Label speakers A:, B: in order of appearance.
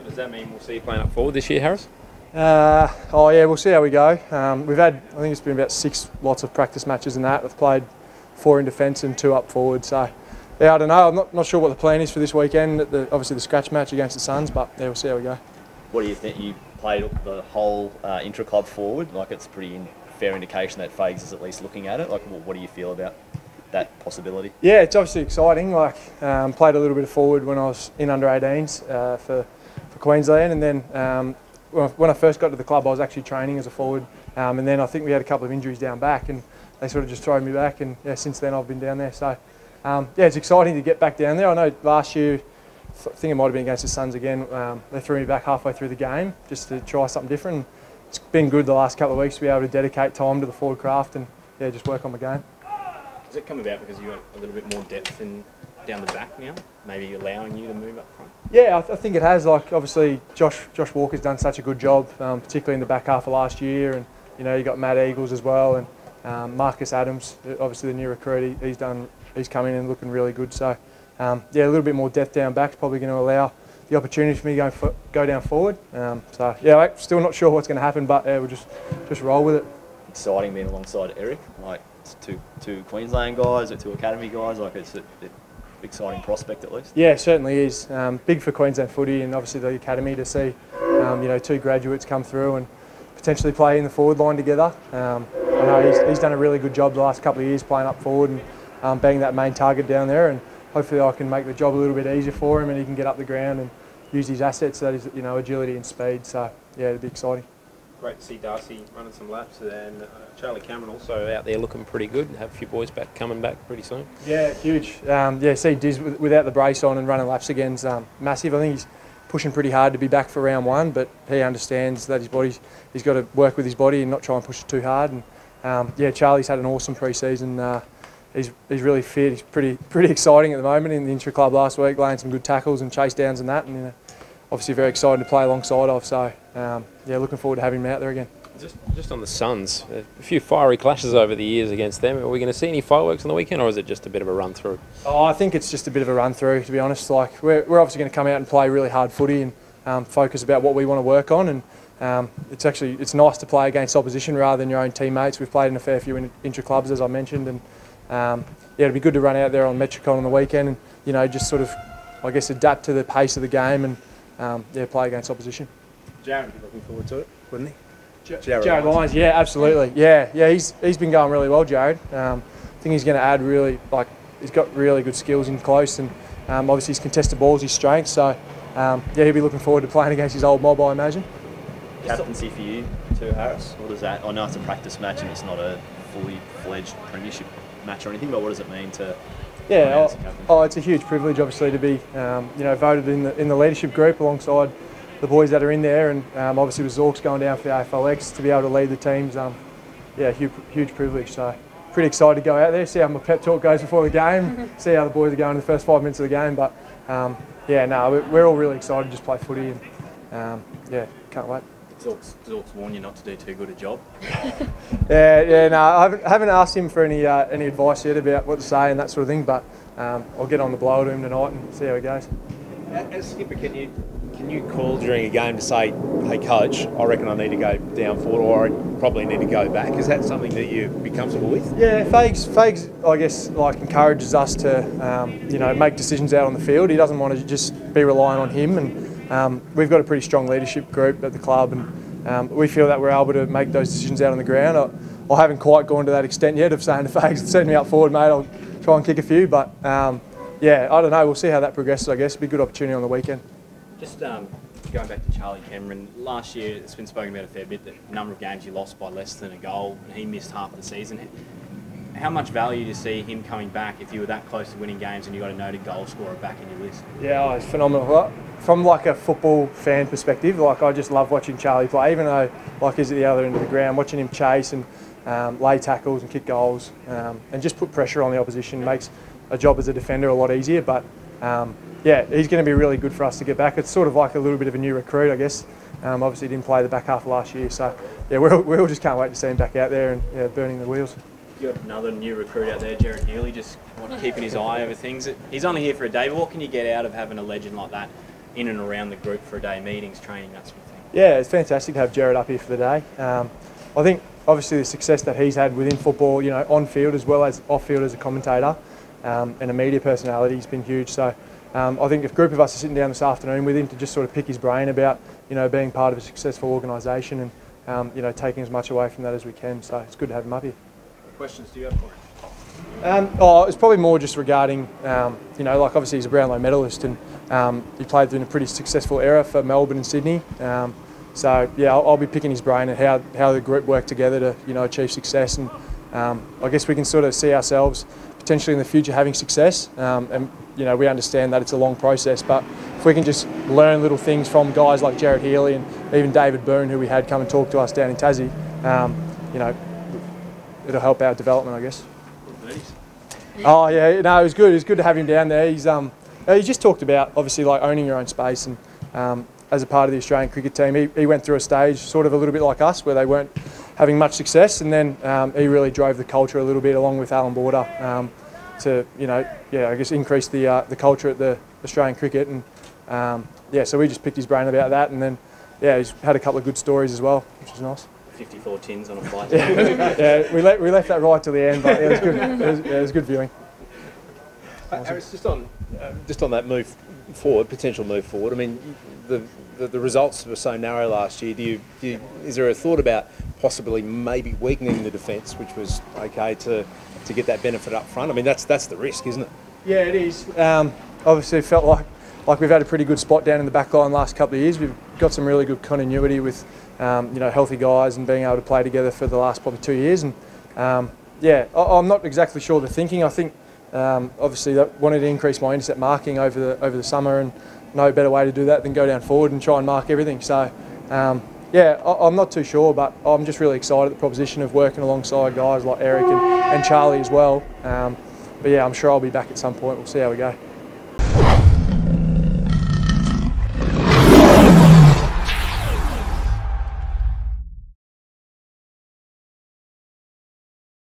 A: Does that mean we'll see you playing up forward this year, Harris?
B: Oh yeah, we'll see how we go. We've had, I think it's been about 6 lots of practice matches and that. I've played 4 in defence and 2 up forward. So yeah, I don't know. I'm not sure what the plan is for this weekend. Obviously the scratch match against the Suns, but yeah, we'll see how we go.
C: What do you think? You played the whole intra-club forward. Like, it's a pretty fair indication that Fags is at least looking at it. Like, what do you feel about that possibility?
B: Yeah, it's obviously exciting. Like, played a little bit of forward when I was in under 18s for Queensland, and then when I first got to the club, I was actually training as a forward, and then I think we had a couple of injuries down back, and they sort of just thrown me back, and yeah, since then I've been down there. So yeah, it's exciting to get back down there. I know last year, I think it might have been against the Suns again, they threw me back halfway through the game just to try something different. It's been good the last couple of weeks to be able to dedicate time to the forward craft and yeah, just work on my game.
A: Does it come about because you've got a little bit more depth down the back now, maybe allowing you to move up front?
B: Yeah, I think it has. Like, obviously Josh Walker's done such a good job, particularly in the back half of last year, and you know, you got Matt Eagles as well, and Marcus Adams, obviously the new recruit. He's come in and looking really good. So yeah, a little bit more depth down back is probably going to allow the opportunity for me to go down forward. So yeah, like, still not sure what's going to happen, but yeah, we'll just roll with it.
C: Exciting being alongside Eric. Like, it's two Queensland guys, or 2 academy guys. Like, it's an exciting prospect at least.
B: Yeah, it certainly is. Big for Queensland footy and obviously the academy to see, you know, 2 graduates come through and potentially play in the forward line together. I know he's done a really good job the last couple of years playing up forward and being that main target down there, and hopefully I can make the job a little bit easier for him and he can get up the ground and use his assets, that is, you know, agility and speed. So yeah, it'll be exciting.
A: Great to see Darcy running some laps, and Charlie Cameron also out there looking pretty good. Have a few boys coming back pretty soon.
B: Yeah, huge. Yeah, see Diz without the brace on and running laps again's massive. I think he's pushing pretty hard to be back for round 1, but he understands that he's got to work with his body and not try and push it too hard. And yeah, Charlie's had an awesome pre-season. He's really fit. He's pretty exciting at the moment in the intra-club last week, laying some good tackles and chase downs and that. And you know, obviously very excited to play alongside of. So yeah, looking forward to having him out there again.
A: Just on the Suns, a few fiery clashes over the years against them. Are we going to see any fireworks on the weekend, or is it just a bit of a run through?
B: Oh, I think it's just a bit of a run through, to be honest. Like, we're obviously going to come out and play really hard footy and focus about what we want to work on. And it's nice to play against opposition rather than your own teammates. We've played in a fair few intra-clubs, as I mentioned, and yeah, it'd be good to run out there on Metricon on the weekend and, you know, just sort of, I guess, adapt to the pace of the game and yeah, play against opposition.
A: Jared would be looking forward to it, wouldn't he?
B: Jared Lyons, yeah, absolutely. Yeah, he's been going really well, Jared. I think he's going to add he's got really good skills in close, and obviously his contested ball's his strength. So yeah, he'll be looking forward to playing against his old mob, I imagine.
C: Captaincy for you too, Harris. What does that? I know it's a practice match and it's not a fully fledged premiership match or anything, but what does it mean to?
B: Yeah, it's a huge privilege, obviously, to be you know, voted in the leadership group alongside the boys that are in there, and obviously with Zorks going down for the AFLX to be able to lead the teams. Yeah, huge privilege. So pretty excited to go out there, see how my pep talk goes before the game, see how the boys are going in the first 5 minutes of the game. But yeah, no, we're all really excited to just play footy, and yeah, can't wait.
A: Zorks warn you not to do too good a job.
B: Yeah, no, I haven't asked him for any advice yet about what to say and that sort of thing, but I'll get on the blower to him tonight and see how it goes.
D: As skipper, can you call during a game to say, hey coach, I reckon I need to go down forward, or I probably need to go back? Is that something that you'd be comfortable with?
B: Yeah, Fags I guess, like, encourages us to you know, make decisions out on the field. He doesn't want to just be relying on him, and we've got a pretty strong leadership group at the club, and we feel that we're able to make those decisions out on the ground. I haven't quite gone to that extent yet of saying to Fags, send me up forward, mate, I'll try and kick a few, but yeah, I don't know, we'll see how that progresses, I guess. It'll be a good opportunity on the weekend.
A: Just going back to Charlie Cameron, last year it's been spoken about a fair bit, that a number of games you lost by less than a goal, and he missed half the season. How much value do you see him coming back if you were that close to winning games and you got a noted goal scorer back in your list? Yeah,
B: it's phenomenal. From like a football fan perspective, like, I just love watching Charlie play, even though like he's at the other end of the ground, watching him chase and lay tackles and kick goals and just put pressure on the opposition makes a job as a defender a lot easier. But yeah, he's going to be really good for us to get back. It's sort of like a little bit of a new recruit, I guess. Obviously he didn't play the back half of last year, so yeah, we all just can't wait to see him back out there and yeah, burning the wheels.
A: You got another new recruit out there, Jared Healy, just keeping his eye over things. He's only here for a day, but what can you get out of having a legend like that in and around the group for a day, meetings, training, that sort of thing?
B: Yeah, it's fantastic to have Jared up here for the day. I think obviously the success that he's had within football, you know, on field as well as off field as a commentator and a media personality, has been huge. So I think if a group of us are sitting down this afternoon with him to just sort of pick his brain about, you know, being part of a successful organisation and, you know, taking as much away from that as we can. So it's good to have him up here.
A: What questions do you have for him?
B: It's probably more just regarding, you know, like obviously he's a Brownlow medalist and he played in a pretty successful era for Melbourne and Sydney. So yeah, I'll be picking his brain and how the group work together to, you know, achieve success. And I guess we can sort of see ourselves potentially in the future having success. And you know, we understand that it's a long process, but if we can just learn little things from guys like Jared Healy and even David Boone, who we had come and talk to us down in Tassie, you know, it'll help our development, I guess. Oh yeah, no, it was good. It was good to have him down there. He just talked about obviously like owning your own space, and as a part of the Australian cricket team, he went through a stage sort of a little bit like us, where they weren't having much success, and then he really drove the culture a little bit along with Alan Border to, you know, yeah, I guess increase the culture at the Australian cricket, and yeah, so we just picked his brain about that, and then yeah, he's had a couple of good stories as well, which is nice.
A: 54 tins on a flight.
B: Yeah, we left that right till the end, but yeah, it was good. It was good viewing.
D: Harris, just on that move forward, potential move forward. I mean, the results were so narrow last year. Is there a thought about possibly maybe weakening the defence, which was okay to get that benefit up front? I mean, that's the risk, isn't it?
B: Yeah, it is. Obviously, it felt like we've had a pretty good spot down in the back line the last couple of years. We've got some really good continuity with you know, healthy guys and being able to play together for the last probably 2 years. And yeah, I'm not exactly sure the thinking. I think obviously that wanted to increase my intercept marking over the summer, and no better way to do that than go down forward and try and mark everything. So yeah, I'm not too sure, but I'm just really excited at the proposition of working alongside guys like Eric and Charlie as well. But yeah, I'm sure I'll be back at some point. We'll see how we go.